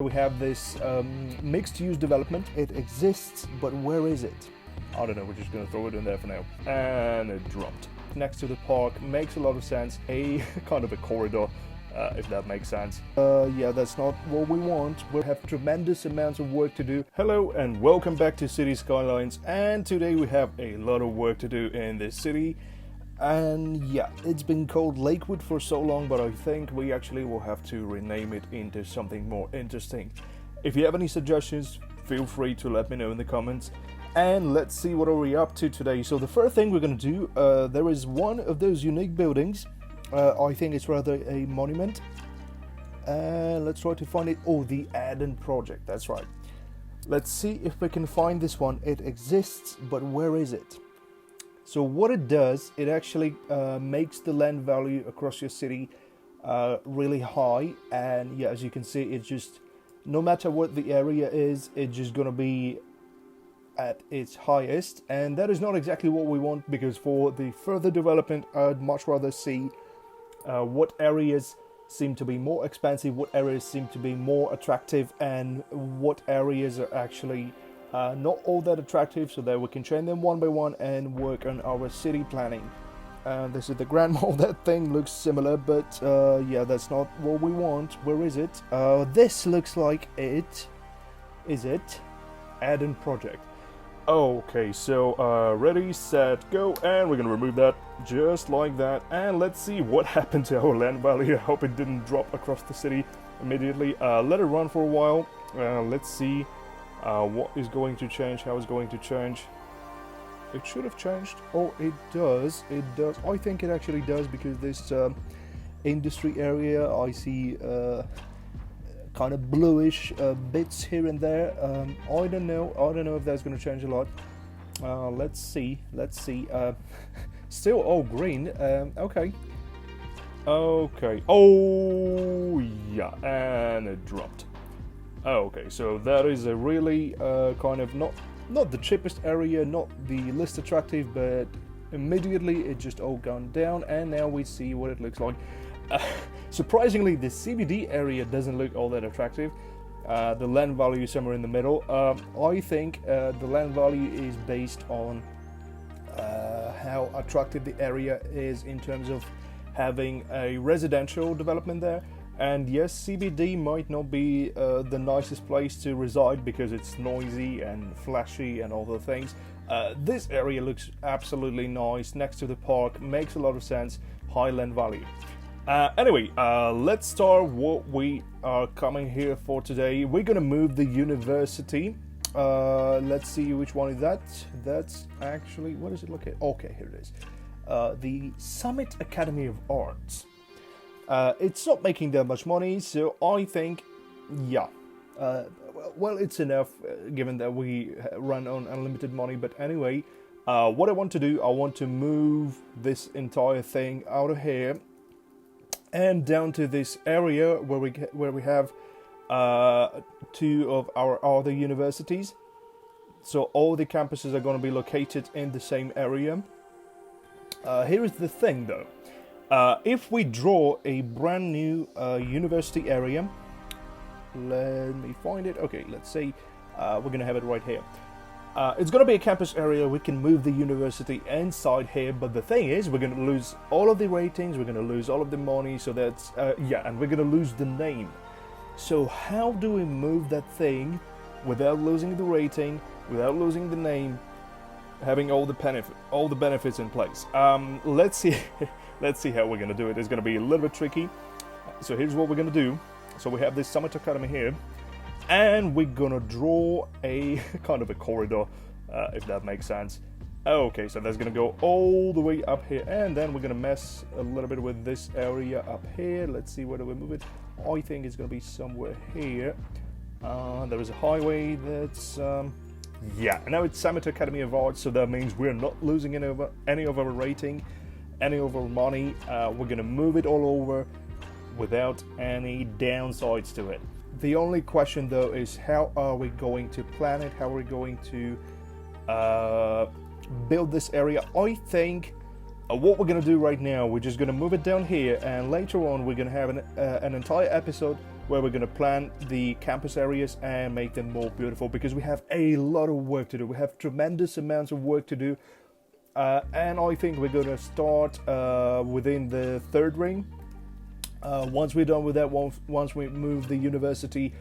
We have this mixed-use development. It exists, but where is it? I don't know, we're just going to throw it in there for now. And it dropped. Next to the park, makes a lot of sense. A kind of a corridor, if that makes sense. Yeah, that's not what we want. We have tremendous amounts of work to do. Hello and welcome back to City Skylines. And today we have a lot of work to do in this city. And yeah, it's been called Lakewood for so long, but I think we actually will have to rename it into something more interesting. If you have any suggestions, feel free to let me know in the comments. And let's see what are we up to today. So the first thing we're going to do, there is one of those unique buildings. I think it's rather a monument. Let's try to find it. Oh, the Aden project, that's right. Let's see if we can find this one. It exists, but where is it? So what it does, it actually makes the land value across your city really high. And yeah, as you can see, it's just, no matter what the area is, it's just going to be at its highest. And that is not exactly what we want, because for the further development, I'd much rather see what areas seem to be more expensive, what areas seem to be more attractive, and what areas are actually not all that attractive, so that we can train them one by one and work on our city planning. This is the Grand Mall. That thing looks similar, but yeah, that's not what we want. Where is it? This looks like it. Is it? Add-in project. Okay, so ready, set, go, and we're gonna remove that just like that. And let's see what happened to our land value. I hope it didn't drop across the city immediately. Let it run for a while. Let's see what is going to change, how it's going to change. It should have changed. Oh, it does. It does. I think it actually does, because this industry area, I see kind of bluish bits here and there. I don't know if that's going to change a lot. Let's see. Still all green. Okay. Oh yeah, and it dropped. Okay, so that is a really kind of not the cheapest area, not the least attractive, but immediately it just all gone down, and now we see what it looks like. Surprisingly, the CBD area doesn't look all that attractive. The land value is somewhere in the middle. I think the land value is based on how attractive the area is in terms of having a residential development there. And yes, CBD might not be the nicest place to reside, because it's noisy and flashy and all the things. This area looks absolutely nice, next to the park, makes a lot of sense, high land value. Anyway, let's start what we are coming here for today. We're gonna move the university. Let's see which one is that. That's actually, what does it look at? Okay, here it is. The Summit Academy of Arts. It's not making that much money, so I think, yeah, well, it's enough given that we run on unlimited money. But anyway, what I want to do, I want to move this entire thing out of here and down to this area where we have two of our other universities. So all the campuses are going to be located in the same area. Here is the thing, though. If we draw a brand new university area, let me find it. Okay, let's say we're going to have it right here. It's going to be a campus area. We can move the university inside here, but the thing is, we're going to lose all of the ratings, we're going to lose all of the money, so that's, yeah, and we're going to lose the name. So how do we move that thing without losing the rating, without losing the name, having all the benefits in place? Let's see. Let's see how we're going to do it. It's going to be a little bit tricky. So here's what we're going to do. So we have this Summit Academy here, and we're going to draw a kind of a corridor, if that makes sense. Okay, so that's going to go all the way up here, and then we're going to mess a little bit with this area up here. Let's see, where do we move it? I think it's going to be somewhere here. There is a highway that's... yeah, now it's Summit Academy of Arts, so that means we're not losing any of our rating, any of our money. We're gonna move it all over without any downsides to it. The only question, though, is how are we going to plan it? How are we going to build this area? I think what we're gonna do right now, we're just gonna move it down here, and later on we're gonna have an entire episode where we're going to plan the campus areas and make them more beautiful, because we have a lot of work to do. We have tremendous amounts of work to do, and I think we're going to start within the third ring. Once we're done with that, once we move the university,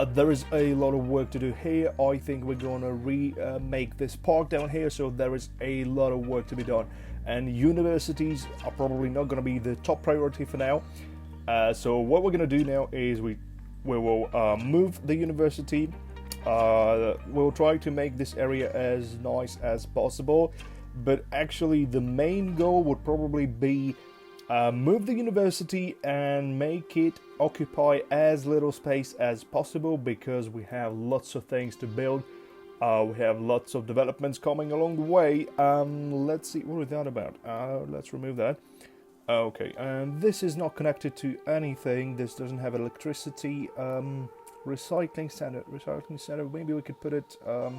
there is a lot of work to do here. I think we're going to remake this park down here, so there is a lot of work to be done. And universities are probably not going to be the top priority for now. So what we're going to do now is we will move the university. We'll try to make this area as nice as possible. But actually the main goal would probably be move the university and make it occupy as little space as possible, because we have lots of things to build. We have lots of developments coming along the way. Let's see, what is that about? Let's remove that. Okay, and this is not connected to anything. This doesn't have electricity. Recycling center. Maybe we could put it. Well,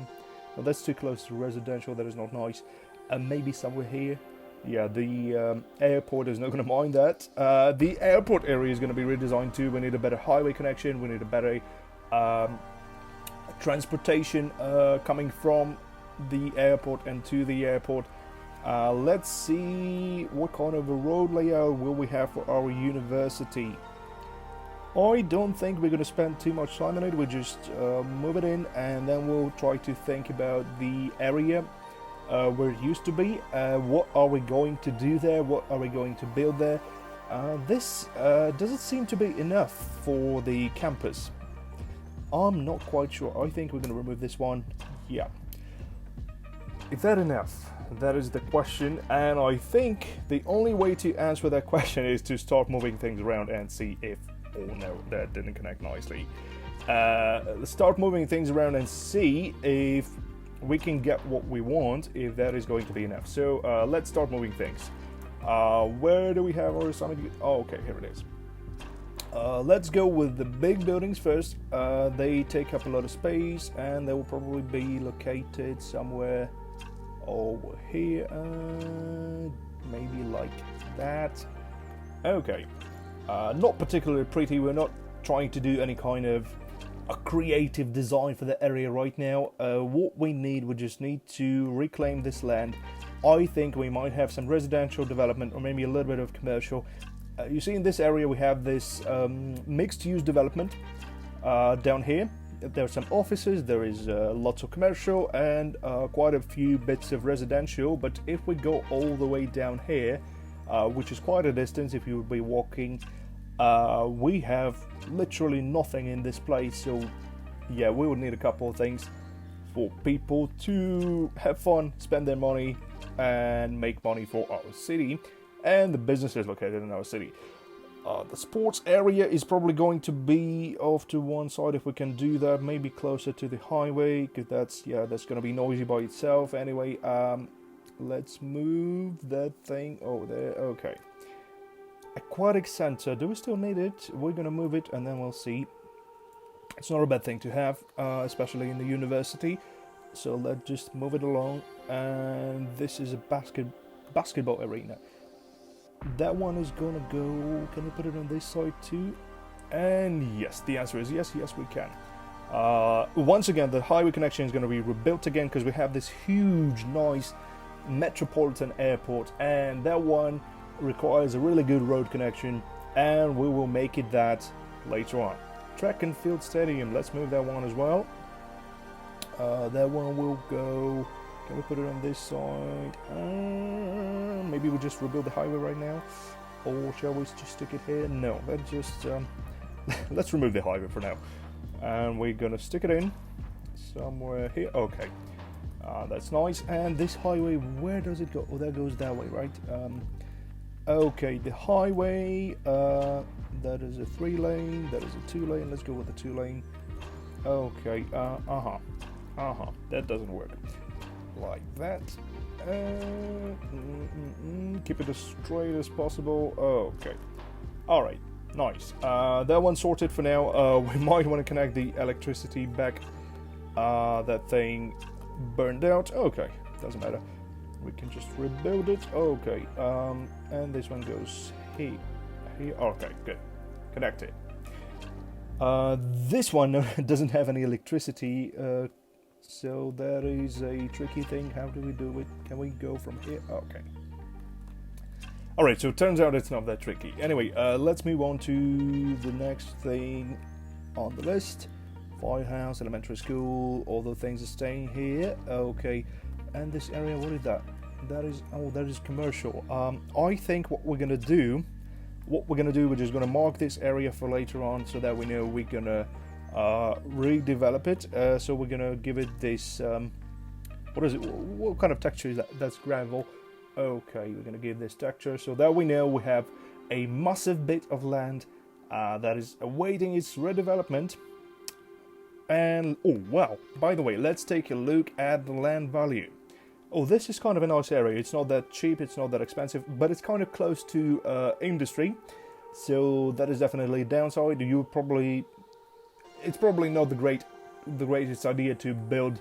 that's too close to residential. That is not nice. Maybe somewhere here. Yeah, the airport is not going to mind that. The airport area is going to be redesigned too. We need a better highway connection. We need a better transportation coming from the airport and to the airport. Let's see what kind of a road layout will we have for our university. I don't think we're going to spend too much time on it. We'll just move it in, and then we'll try to think about the area where it used to be. What are we going to do there? What are we going to build there? This doesn't seem to be enough for the campus. I'm not quite sure. I think we're going to remove this one. Yeah. Is that enough? That is the question, and I think the only way to answer that question is to start moving things around and see if... Oh no, that didn't connect nicely. Start moving things around and see if we can get what we want, if that is going to be enough. So let's start moving things. Where do we have our summit? Oh, okay, here it is. Let's go with the big buildings first. They take up a lot of space, and they will probably be located somewhere over here, maybe like that. Okay, not particularly pretty. We're not trying to do any kind of a creative design for the area right now. What we just need to reclaim this land. I think we might have some residential development, or maybe a little bit of commercial. You see, in this area we have this mixed-use development down here. There are some offices, there is lots of commercial, and quite a few bits of residential. But if we go all the way down here, which is quite a distance if you would be walking, we have literally nothing in this place. So yeah, we would need a couple of things for people to have fun, spend their money, and make money for our city and the businesses located in our city. The sports area is probably going to be off to one side if we can do that, maybe closer to the highway, because that's going to be noisy by itself. Anyway, let's move that thing over there. Okay. Aquatic Center, do we still need it? We're going to move it and then we'll see. It's not a bad thing to have, especially in the university. So let's just move it along. And this is a basketball arena. That one is gonna go. Can we put it on this side too? And yes, the answer is yes, we can. Once again, the highway connection is going to be rebuilt again, because we have this huge, nice metropolitan airport, and that one requires a really good road connection, and we will make it that later on. Track and field stadium, let's move that one as well. That one will go. Can we put it on this side? Maybe we'll just rebuild the highway right now, or shall we just stick it here? No, let's just let's remove the highway for now, and we're gonna stick it in somewhere here. Okay, that's nice. And this highway, where does it go? Oh, that goes that way, right? Okay, the highway, that is a 3-lane, that is a 2-lane. Let's go with the 2-lane. Okay, that doesn't work. Like that. Keep it as straight as possible. Okay. Alright, nice. That one's sorted for now. We might want to connect the electricity back. That thing burned out. Okay, doesn't matter. We can just rebuild it. Okay, and this one goes here. Okay, good. Connect it. This one doesn't have any electricity, so that is a tricky thing. How do we do it? Can we go from here? Okay. Alright, so it turns out it's not that tricky. Anyway, let's move on to the next thing on the list. Firehouse, elementary school, all the things are staying here. Okay, and this area, what is that? That is commercial. I think what we're gonna do, we're just gonna mark this area for later on so that we know we're gonna redevelop it. So we're gonna give it this, what is it? What kind of texture is that? That's gravel. Okay, we're gonna give this texture so that we know we have a massive bit of land that is awaiting its redevelopment. And oh wow, by the way, let's take a look at the land value. Oh, this is kind of a nice area. It's not that cheap, it's not that expensive, but it's kind of close to industry, so that is definitely a downside. It's probably not the greatest idea to build,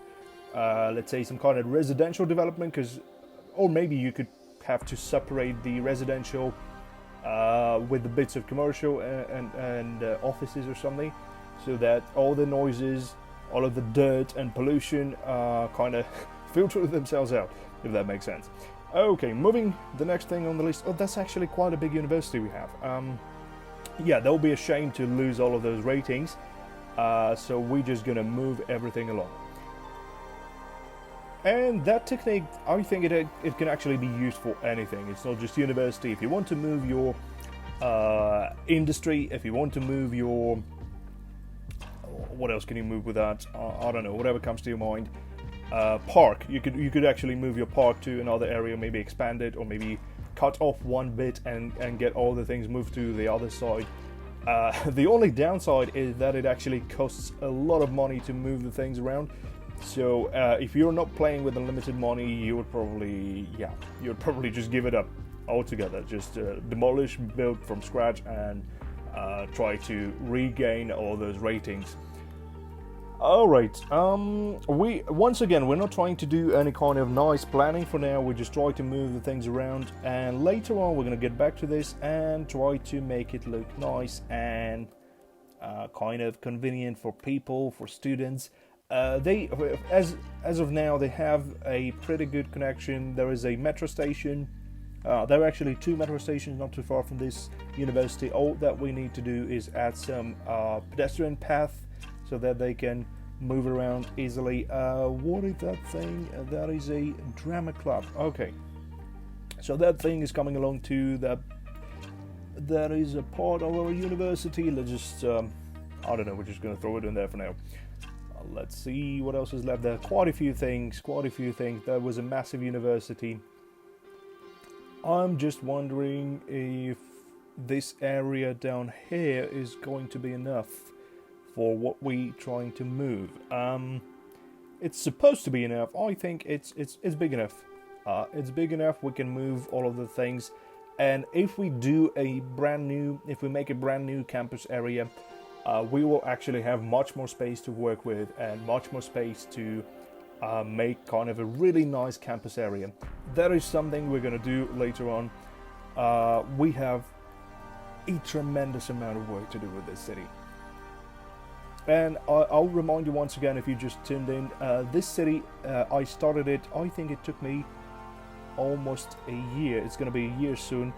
let's say, some kind of residential development, or maybe you could have to separate the residential with the bits of commercial and offices or something, so that all the noises, all of the dirt and pollution kind of filter themselves out, if that makes sense. Okay, moving the next thing on the list. Oh, that's actually quite a big university we have. Yeah, that would be a shame to lose all of those ratings, so we're just gonna move everything along. And that technique, I think it can actually be used for anything. It's not just university. If you want to move your industry, if you want to move your... What else can you move with that? I don't know, whatever comes to your mind. Park. You could actually move your park to another area, maybe expand it, or maybe cut off one bit and get all the things moved to the other side. The only downside is that it actually costs a lot of money to move the things around. So if you're not playing with unlimited money, you would probably just give it up altogether. Just demolish, build from scratch, and try to regain all those ratings. Alright, we're not trying to do any kind of nice planning for now. We just try to move the things around, and later on we're going to get back to this and try to make it look nice and kind of convenient for people, for students. As of now, they have a pretty good connection. There is a metro station. There are actually 2 metro stations not too far from this university. All that we need to do is add some pedestrian path so that they can move around easily. What is that thing? That is a drama club. Okay, so that thing is coming along too. That is a part of our university. Let's just I don't know, we're just gonna throw it in there for now. Let's see what else is left there. Quite a few things. There was a massive university. I'm just wondering if this area down here is going to be enough for what we're trying to move. It's supposed to be enough. I think it's big enough. It's big enough. We can move all of the things, and if we make a brand new campus area, we will actually have much more space to work with and much more space to make kind of a really nice campus area. That is something we're going to do later on. We have a tremendous amount of work to do with this city. And I'll remind you once again, if you just tuned in, this city, I started it, I think it took me almost a year. It's going to be a year soon.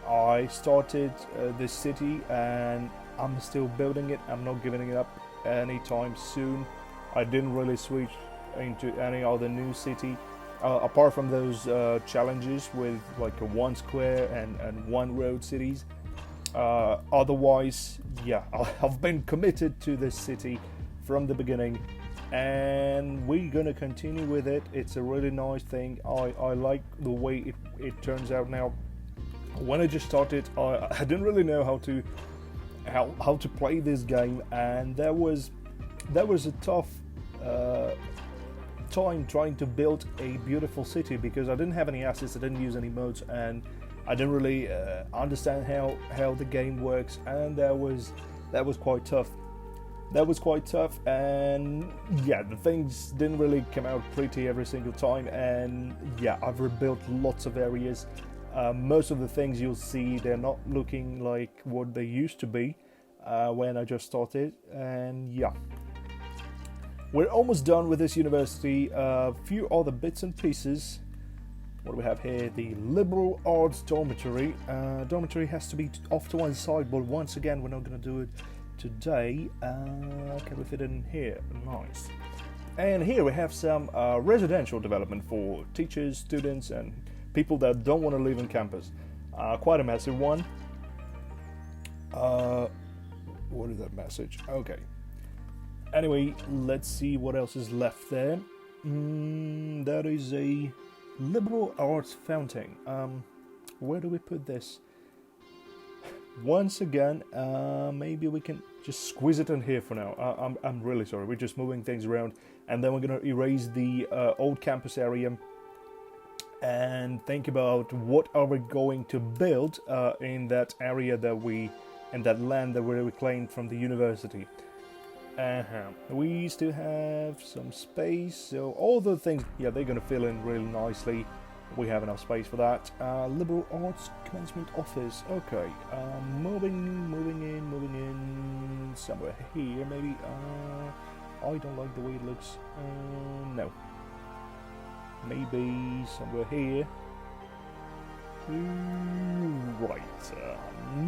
I started this city and I'm still building it. I'm not giving it up anytime soon. I didn't really switch into any other new city, apart from those challenges with like a 1 square and 1 road cities. Otherwise, yeah, I've been committed to this city from the beginning, and we're gonna continue with it. It's a really nice thing. I like the way it turns out now. When I just started, I didn't really know how to play this game, and that was a tough time trying to build a beautiful city, because I didn't have any assets, I didn't use any modes, and I didn't really understand how the game works, and that was quite tough. And yeah, the things didn't really come out pretty every single time, and yeah, I've rebuilt lots of areas. Most of the things you'll see, they're not looking like what they used to be. when I just started, and yeah. We're almost done with this university. A few other bits and pieces. What do we have here? The liberal arts dormitory. Dormitory has to be off to one side, but once again, we're not going to do it today. Can we fit it in here? Nice. And here we have some residential development for teachers, students, and people that don't want to live on campus. Quite a massive one. What is that message? Okay. Anyway, let's see what else is left there. That is a liberal arts fountain. Where do we put this? Once again, maybe we can just squeeze it in here for now. I'm really sorry. We're just moving things around, and then we're gonna erase the old campus area and think about what are we going to build in that area in that land that we reclaimed from the university. We still have some space, so all the things, yeah, they're gonna fill in really nicely. We have enough space for that. Liberal arts commencement office. Okay, moving in somewhere here, maybe. I don't like the way it looks. No. Maybe somewhere here. Right.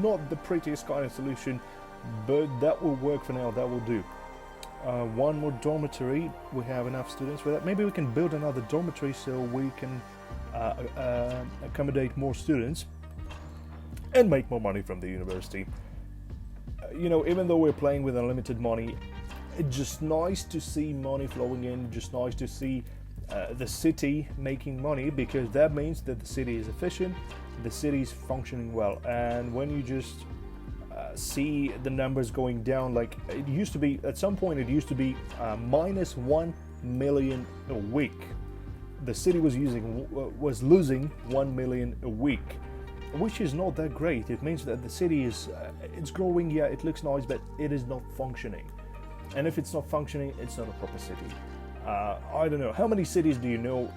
Not the prettiest kind of solution, but that will work for now. That will do. One more dormitory. We have enough students for that. Maybe we can build another dormitory so we can accommodate more students and make more money from the university. You know, even though we're playing with unlimited money, it's just nice to see money flowing in. Just nice to see the city making money, because that means that the city is efficient, the city is functioning well. And when you just see the numbers going down, like it used to be at some point, it used to be minus 1 million a week. The city was losing 1 million a week, which is not that great. It means that the city is it's growing. Yeah, it looks nice, but it is not functioning. And if it's not functioning, it's not a proper city. I don't know, how many cities do you know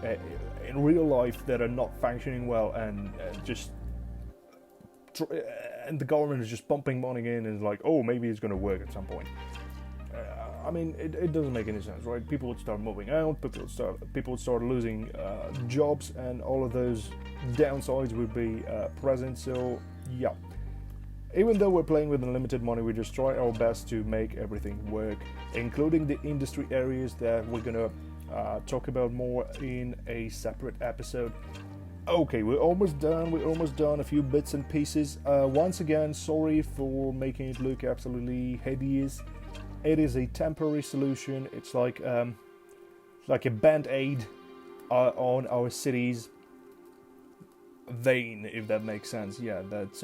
in real life that are not functioning well, and and the government is just pumping money in and like, oh, maybe it's going to work at some point. I mean, it doesn't make any sense, right? People would start moving out, people would start losing jobs, and all of those downsides would be present. So yeah, even though we're playing with unlimited money, we just try our best to make everything work, including the industry areas that we're gonna talk about more in a separate episode. Okay, we're almost done. A few bits and pieces. Once again, sorry for making it look absolutely hideous. It is a temporary solution. It's like a band-aid on our city's vein, if that makes sense. Yeah, that's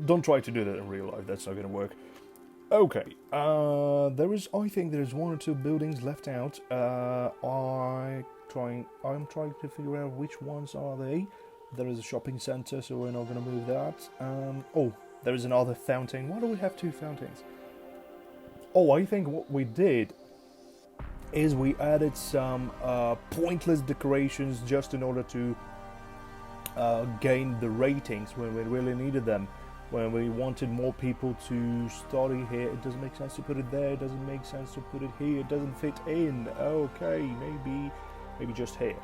don't try to do that in real life. That's not gonna work. Okay, I think there's one or two buildings left out. I'm trying to figure out which ones are they. There is a shopping center, so we're not gonna move that. Oh, there is another fountain. Why do we have two fountains? Oh, I think what we did is we added some pointless decorations just in order to gain the ratings when we really needed them. When we wanted more people to study here, it doesn't make sense to put it there. It doesn't make sense to put it here. It doesn't fit in. Okay, maybe just here.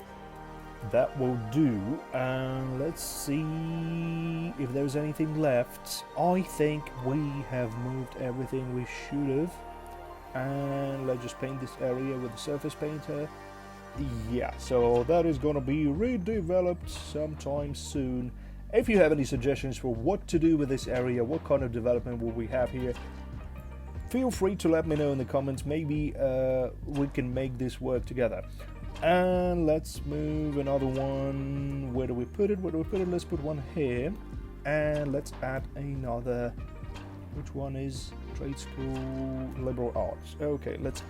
That will do. And let's see if there's anything left. I think we have moved everything we should have. And let's just paint this area with the surface painter. Yeah, so that is gonna be redeveloped sometime soon. If you have any suggestions for what to do with this area, what kind of development will we have here, feel free to let me know in the comments. Maybe we can make this work together. And let's move another one. Where do we put it? Let's put one here. And let's add another. Which one is trade school, liberal arts? Okay, let's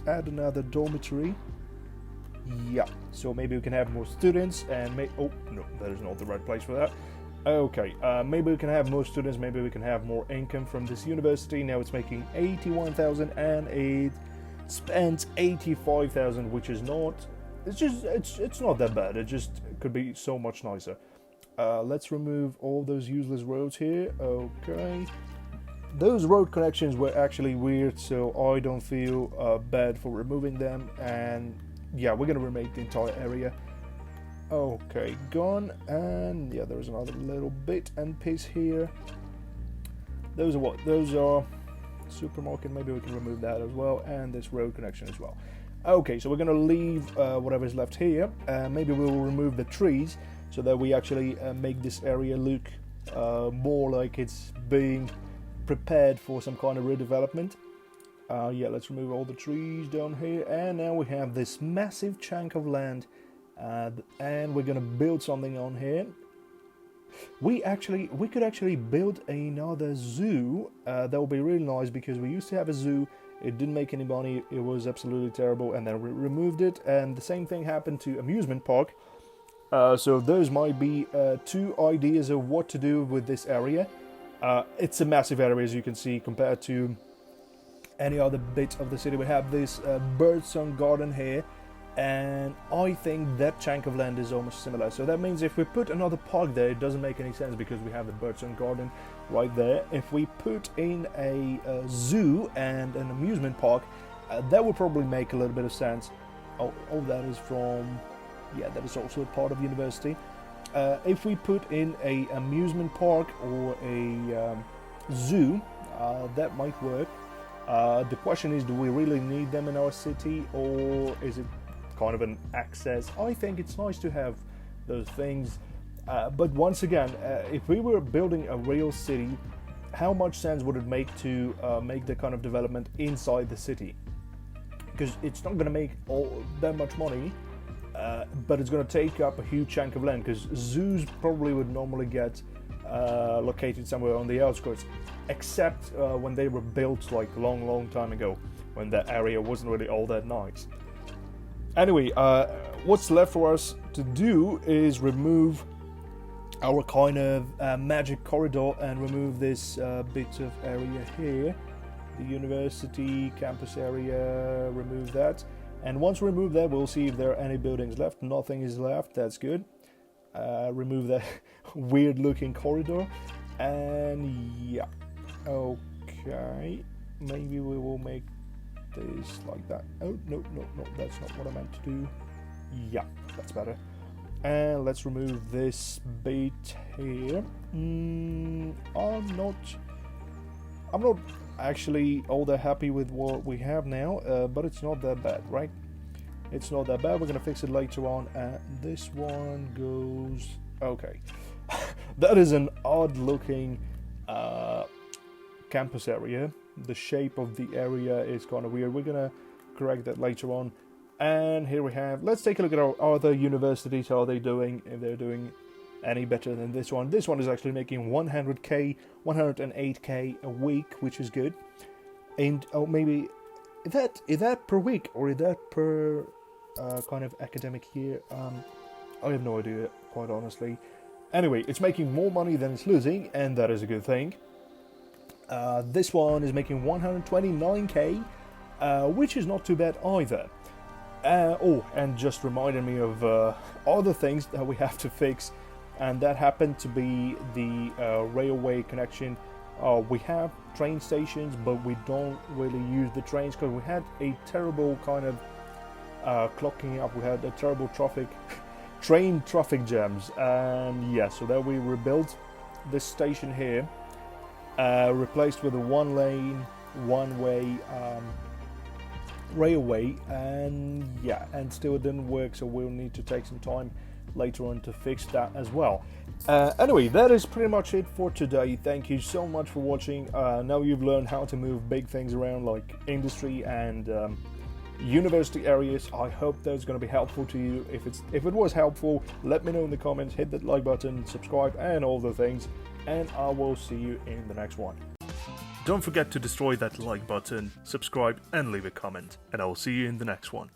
add another dormitory. Yeah, so maybe we can have more students and oh no, that is not the right place for that. Okay, maybe we can have more students, maybe we can have more income from this university. Now it's making 81,000 and it spent 85,000, which is not, it's not that bad. It just could be so much nicer. Let's remove all those useless roads here. Okay, those road connections were actually weird, so I don't feel bad for removing them. And yeah, we're gonna remake the entire area. Okay, gone. And yeah, there's another little bit and piece here. Those are what? Those are supermarket. Maybe we can remove that as well, and this road connection as well. Okay, so we're gonna leave whatever's left here. Maybe we will remove the trees so that we actually make this area look more like it's being prepared for some kind of redevelopment. Yeah, let's remove all the trees down here, and now we have this massive chunk of land, and we're gonna build something on here. We could actually build another zoo. That would be really nice, because we used to have a zoo. It didn't make any money. It was absolutely terrible, and then we removed it. And the same thing happened to amusement park. So those might be two ideas of what to do with this area. It's a massive area, as you can see, compared to any other bit of the city. We have this birdsong garden here, and I think that chunk of land is almost similar. So that means if we put another park there, it doesn't make any sense, because we have the birdsong garden right there. If we put in a zoo and an amusement park, that would probably make a little bit of sense. Oh, that is from... yeah, that is also a part of university. If we put in a amusement park or a zoo, that might work. The question is, do we really need them in our city, or is it kind of an access? I think it's nice to have those things, but once again, if we were building a real city, how much sense would it make to make the kind of development inside the city? Because it's not going to make that much money, but it's going to take up a huge chunk of land, because zoos probably would normally get located somewhere on the outskirts, except when they were built like a long time ago, when that area wasn't really all that nice. Anyway, what's left for us to do is remove our kind of magic corridor and remove this bit of area here, the university campus area. Remove that, and once we remove that, we'll see if there are any buildings left. Nothing is left. That's good. Remove that weird looking corridor, and yeah, okay, maybe we will make this like that. Oh, no, that's not what I meant to do. Yeah, that's better. And let's remove this bit here. I'm not actually all that happy with what we have now, but it's not that bad, right? It's not that bad. We're gonna fix it later on. This one goes okay. That is an odd looking campus area. The shape of the area is kind of weird. We're gonna correct that later on. And here we have, let's take a look at our other universities. How are they doing? If they're doing any better than this one. This one is actually making 100k, 108k a week, which is good. And maybe is that per week, or is that per kind of academic year? I have no idea, quite honestly. Anyway, it's making more money than it's losing, and that is a good thing. This one is making 129k, which is not too bad either. And just reminded me of other things that we have to fix, and that happened to be the railway connection. We have train stations, but we don't really use the trains because we had a terrible kind of clocking up. We had a terrible train traffic jams, and yeah, so then we rebuilt this station here, replaced with a one-lane, one-way railway, and yeah, and still it didn't work, so we'll need to take some time later on to fix that as well. Anyway, that is pretty much it for today. Thank you so much for watching. Now you've learned how to move big things around like industry and university areas. I hope that's going to be helpful to you. If it was helpful, let me know in the comments. Hit that like button, subscribe, and all the things, and I will see you in the next one. Don't forget to destroy that like button, subscribe, and leave a comment, and I will see you in the next one.